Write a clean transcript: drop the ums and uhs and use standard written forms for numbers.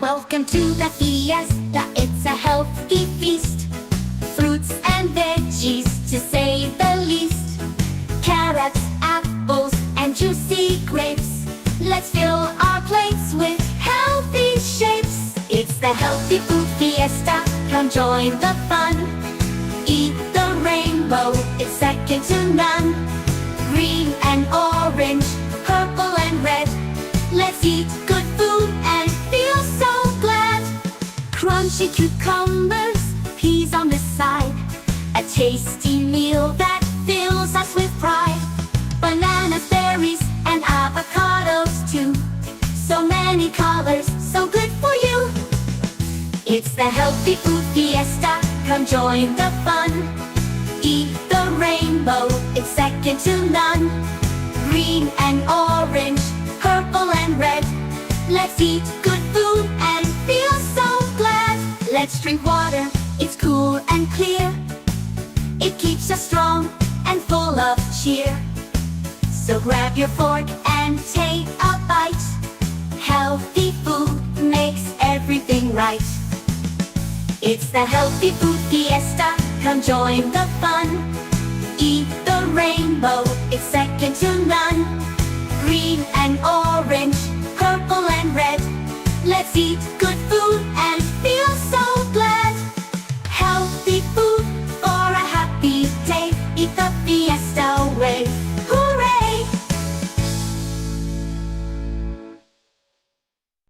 Welcome to the Fiesta, it's a healthy feast. Fruits and veggies, to say the least. Carrots, apples, and juicy grapes. Let's fill our plates with healthy shapes. It's the Healthy Food Fiesta, come join the fun. Eat the rainbow, it's second to none. Green and orange, purple and red. Let's eat good food and feel so glad. Crunchy cucumbers, peas on the side. A tasty meal that fills us with pride. Bananas, berries, and avocados too. So many colors, so good for you. It's the Healthy Food Fiesta, come join the fun. Eat the rainbow, it's second to none. Green and orange, purple and red. Let's eat good food and feel so glad. Let's drink water, it's cool and clear. It keeps us strong and full of cheer. So grab your fork and take a bite. Healthy food makes everything right. It's the Healthy Food Fiesta, come join the fun. Eat the rainbow, it's second to none. Green and orange, purple and red. Let's eat good